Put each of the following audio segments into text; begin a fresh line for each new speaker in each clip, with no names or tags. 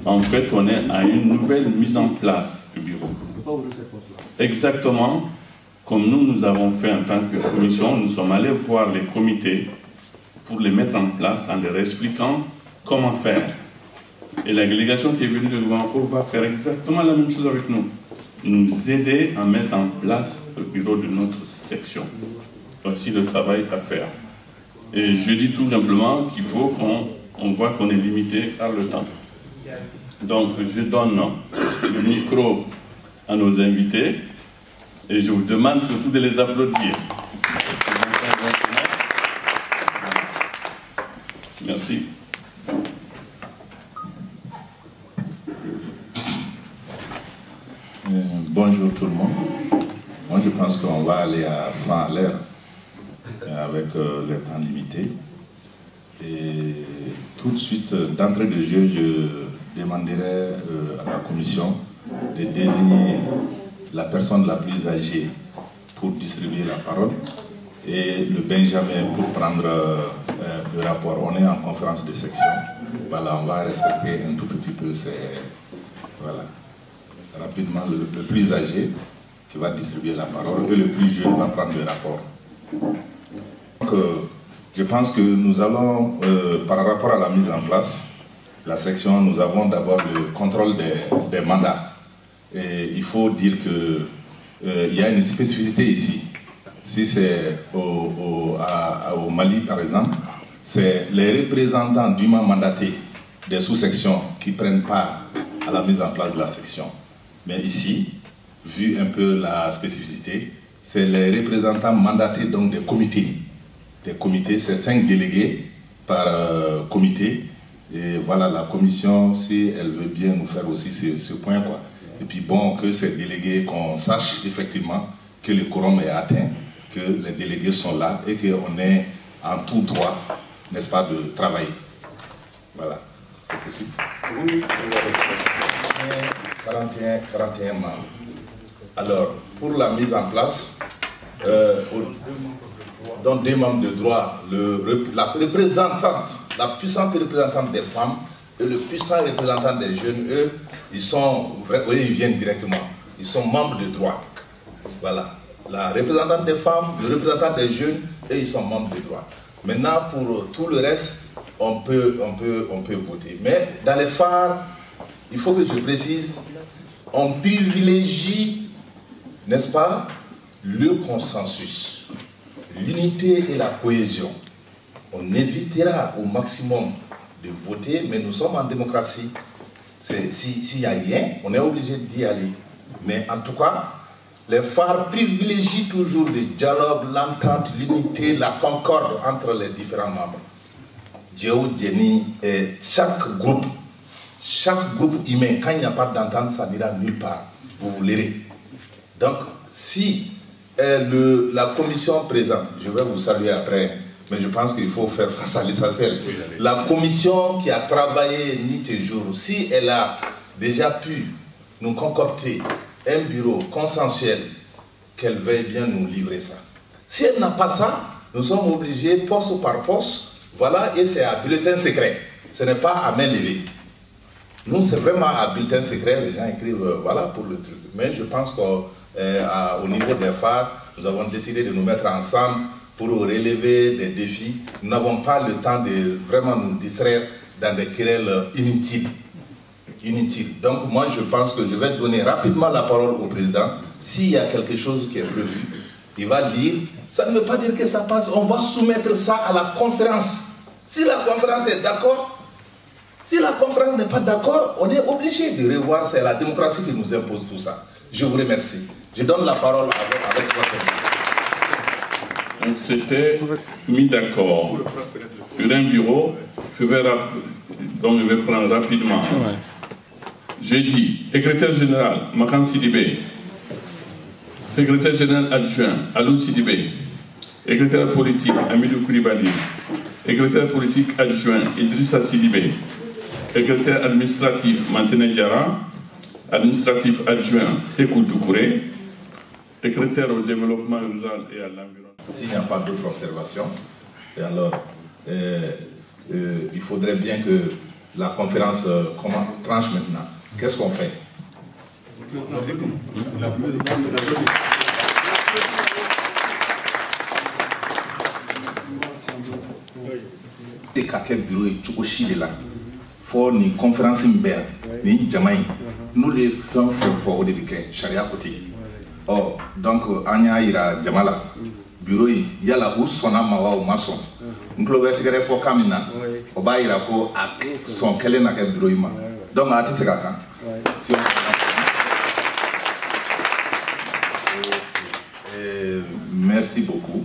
En fait, on est à une nouvelle mise en place du bureau. Exactement comme nous avons fait en tant que commission, nous sommes allés voir les comités pour les mettre en place en leur expliquant comment faire. Et la délégation qui est venue de Louvain-Port va faire exactement la même chose avec nous. Nous aider à mettre en place le bureau de notre section. Voici le travail à faire. Et je dis tout simplement qu'il faut qu'on voit qu'on est limité par le temps. Donc je donne le micro à nos invités et je vous demande surtout de les applaudir. Merci.
Bonjour tout le monde. Moi je pense qu'on va aller à 100 à l'heure avec le temps limité. Et tout de suite, d'entrée de jeu, je demanderai à la commission de désigner la personne la plus âgée pour distribuer la parole et le Benjamin pour prendre le rapport. On est en conférence de section. Voilà, on va respecter un tout petit peu ces... Voilà. Rapidement, le plus âgé qui va distribuer la parole et le plus jeune va prendre le rapport. Donc, je pense que nous allons, par rapport à la mise en place, la section, nous avons d'abord le contrôle des mandats. Et il faut dire qu'il y a une spécificité ici. Si c'est au Mali, par exemple, c'est les représentants dûment mandatés des sous-sections qui prennent part à la mise en place de la section. Mais ici, vu un peu la spécificité, c'est les représentants mandatés donc des comités. Des comités, c'est 5 délégués par comité. Et voilà, la commission, si elle veut bien nous faire aussi ce point, quoi. Et puis bon, que ces délégués, qu'on sache effectivement que le quorum est atteint, que les délégués sont là et qu'on est en tout droit, n'est-ce pas, de travailler. Voilà, c'est possible. Oui. 41 membres. Alors, pour la mise en place, donc des membres de droit, la représentante, la puissante représentante des femmes et le puissant représentant des jeunes, eux, ils viennent directement. Ils sont membres de droit. Voilà. La représentante des femmes, le représentant des jeunes, et ils sont membres de droit. Maintenant, pour tout le reste, on peut voter. Mais dans les phares, il faut que je précise, on privilégie, n'est-ce pas, le consensus, l'unité et la cohésion. On évitera au maximum de voter, mais nous sommes en démocratie. S'il n'y a rien, on est obligé d'y aller. Mais en tout cas, les phares privilégient toujours le dialogue, l'entente, l'unité, la concorde entre les différents membres. Djéou, Djeni, et chaque groupe humain, quand il n'y a pas d'entente, ça n'ira nulle part. Vous verrez. Donc, si la commission présente, je vais vous saluer après, mais je pense qu'il faut faire face à l'essentiel. La commission qui a travaillé nuit et jour, si elle a déjà pu nous concocter un bureau consensuel, qu'elle veuille bien nous livrer ça. Si elle n'a pas ça, nous sommes obligés, poste par poste, voilà, et c'est à bulletin secret. Ce n'est pas à main levée. Nous, c'est vraiment à bulletin secret, les gens écrivent, voilà, pour le truc. Mais je pense qu'au niveau des phares, nous avons décidé de nous mettre ensemble pour relever des défis. Nous n'avons pas le temps de vraiment nous distraire dans des querelles inutiles. Donc moi, je pense que je vais donner rapidement la parole au président. S'il y a quelque chose qui est prévu, il va lire. Ça ne veut pas dire que ça passe. On va soumettre ça à la conférence. Si la conférence est d'accord, si la conférence n'est pas d'accord, on est obligé de revoir. C'est la démocratie qui nous impose tout ça. Je vous remercie. Je donne la parole avec votre...
On s'était mis d'accord sur un bureau. Donc je vais prendre rapidement. Ouais. J'ai dit, secrétaire général, Makan Sidibé, secrétaire général adjoint, Alou Sidibé, secrétaire politique, Amidou Koulibaly, secrétaire politique adjoint, Idrissa Sidibé, secrétaire administratif, Mantene Diara, administratif adjoint, Sekou Doukouré, secrétaire au développement rural et à l'environnement.
S'il n'y a pas d'autres observations, et alors, il faudrait bien que la conférence tranche maintenant. Qu'est-ce qu'on fait? C'est quel bureau est Tchoukochi de là? Faut une conférence imbert, ni Jamaï. Nous les faisons fort au début, charia côté. Oh, donc Anya ira Jamala. Bureau il y a là où son âme ou maçon. Nous pouvons être fort Kamina. Oba ira ko son quel est na quel bureau ima. Donc à tout ce cas. Merci beaucoup.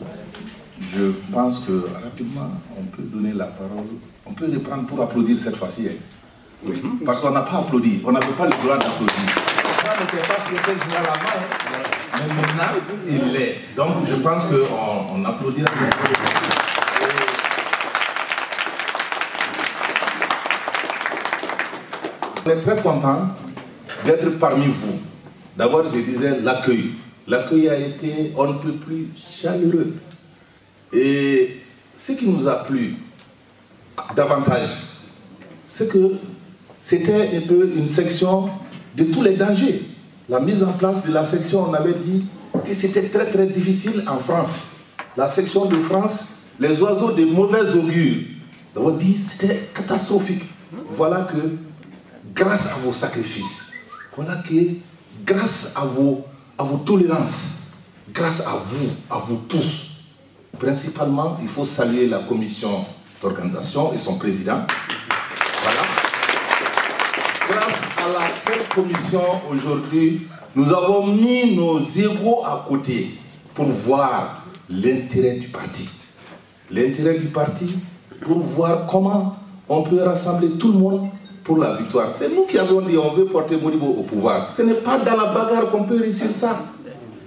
Je pense que rapidement, on peut donner la parole. On peut reprendre pour applaudir cette fois-ci. Oui. Parce qu'on n'a pas applaudi. On n'avait pas le droit d'applaudir. Ça n'était pas secrétaire général avant. Mais maintenant, il l'est. Donc je pense qu'on applaudira. On est très content d'être parmi vous. D'abord, je disais l'accueil. L'accueil a été, on ne peut plus, chaleureux. Et ce qui nous a plu davantage, c'est que c'était un peu une section de tous les dangers. La mise en place de la section, on avait dit que c'était très très difficile en France. La section de France, les oiseaux de mauvais augure. On avait dit que c'était catastrophique. Voilà que, grâce à vos sacrifices, voilà que, grâce à vos tolérances, grâce à vous tous, principalement, il faut saluer la commission d'organisation et son président. Voilà. Grâce à laquelle commission, aujourd'hui, nous avons mis nos égos à côté pour voir l'intérêt du parti. L'intérêt du parti pour voir comment on peut rassembler tout le monde pour la victoire. C'est nous qui avons dit on veut porter Modibo au pouvoir. Ce n'est pas dans la bagarre qu'on peut réussir ça.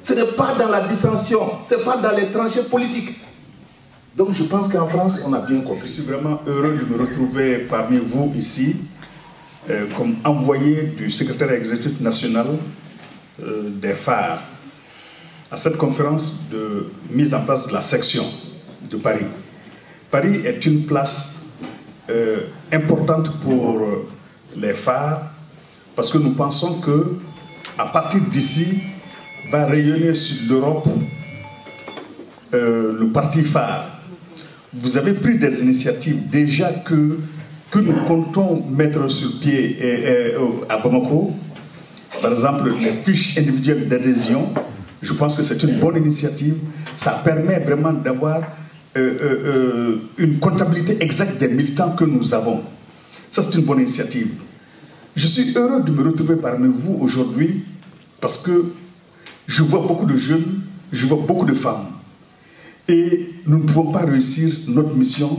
Ce n'est pas dans la dissension, ce n'est pas dans les tranchées politiques. Donc je pense qu'en France, on a bien compris.
Je suis vraiment heureux de me retrouver parmi vous ici, comme envoyé du secrétaire exécutif national des phares, à cette conférence de mise en place de la section de Paris. Paris est une place importante pour les phares, parce que nous pensons que à partir d'ici, va rayonner sur l'Europe le parti phare. Vous avez pris des initiatives déjà que nous comptons mettre sur pied à Bamako. Par exemple, les fiches individuelles d'adhésion. Je pense que c'est une bonne initiative. Ça permet vraiment d'avoir une comptabilité exacte des militants que nous avons. Ça, c'est une bonne initiative. Je suis heureux de me retrouver parmi vous aujourd'hui parce que je vois beaucoup de jeunes, je vois beaucoup de femmes. Et nous ne pouvons pas réussir notre mission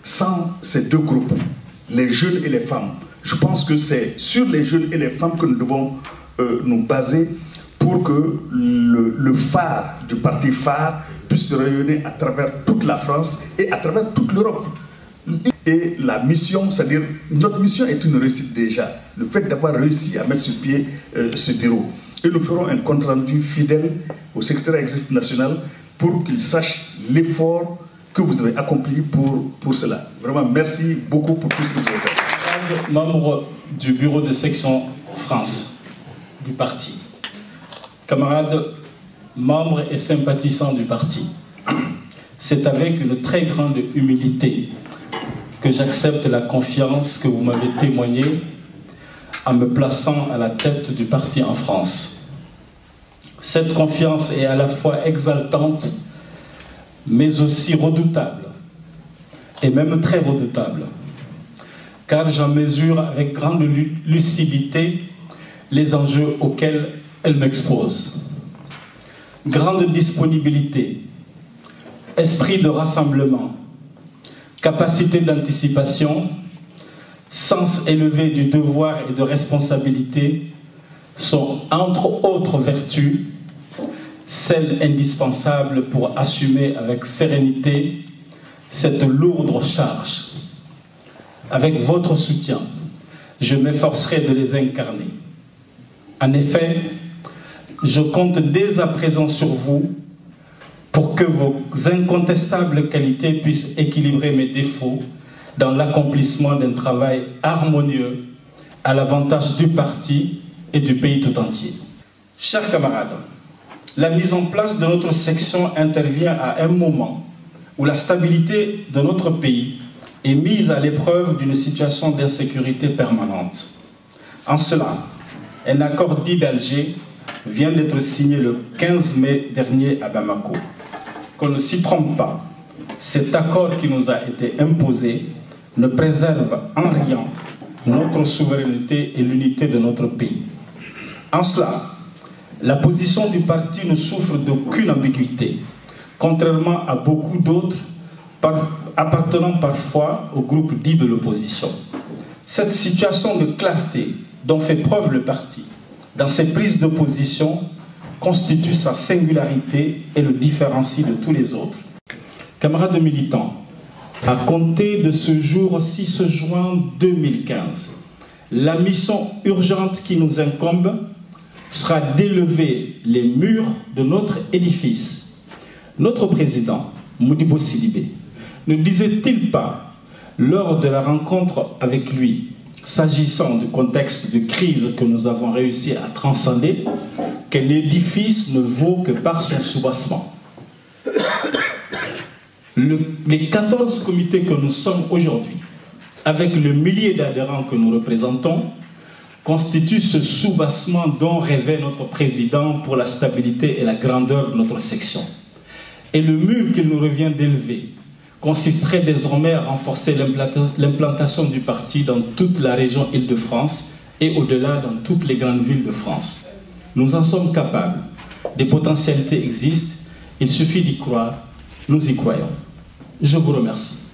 sans ces deux groupes, les jeunes et les femmes. Je pense que c'est sur les jeunes et les femmes que nous devons nous baser pour que le phare du parti phare puisse rayonner à travers toute la France et à travers toute l'Europe. Et la mission, c'est-à-dire notre mission est une réussite déjà. Le fait d'avoir réussi à mettre sur pied ce bureau. Et nous ferons un compte rendu fidèle au secrétaire exécutif national pour qu'il sache l'effort que vous avez accompli pour cela. Vraiment, merci beaucoup pour tout ce que vous avez fait.
Membre du bureau de section France du parti. Camarades, membres et sympathisants du parti, c'est avec une très grande humilité que j'accepte la confiance que vous m'avez témoignée en me plaçant à la tête du parti en France. Cette confiance est à la fois exaltante, mais aussi redoutable, et même très redoutable, car j'en mesure avec grande lucidité les enjeux auxquels elle m'expose. Grande disponibilité, esprit de rassemblement, capacité d'anticipation, sens élevé du devoir et de responsabilité sont, entre autres vertus, celles indispensables pour assumer avec sérénité cette lourde charge. Avec votre soutien, je m'efforcerai de les incarner. En effet, je compte dès à présent sur vous pour que vos incontestables qualités puissent équilibrer mes défauts dans l'accomplissement d'un travail harmonieux à l'avantage du parti et du pays tout entier. Chers camarades, la mise en place de notre section intervient à un moment où la stabilité de notre pays est mise à l'épreuve d'une situation d'insécurité permanente. En cela, un accord dit d'Alger vient d'être signé le 15 mai dernier à Bamako. Qu'on ne s'y trompe pas, cet accord qui nous a été imposé ne préserve en rien notre souveraineté et l'unité de notre pays. En cela, la position du parti ne souffre d'aucune ambiguïté, contrairement à beaucoup d'autres appartenant parfois au groupe dit de l'opposition. Cette situation de clarté dont fait preuve le parti dans ses prises de position constitue sa singularité et le différencie de tous les autres. Camarades militants, à compter de ce jour 6 juin 2015, la mission urgente qui nous incombe sera d'élever les murs de notre édifice. Notre président, Modibo Sidibé, ne disait-il pas, lors de la rencontre avec lui, s'agissant du contexte de crise que nous avons réussi à transcender, que l'édifice ne vaut que par son soubassement. Les 14 comités que nous sommes aujourd'hui, avec le millier d'adhérents que nous représentons, constituent ce soubassement dont rêvait notre président pour la stabilité et la grandeur de notre section. Et le mur qu'il nous revient d'élever consisterait désormais à renforcer l'implantation du parti dans toute la région Île-de-France et au-delà dans toutes les grandes villes de France. Nous en sommes capables. Des potentialités existent. Il suffit d'y croire. Nous y croyons. Je vous remercie.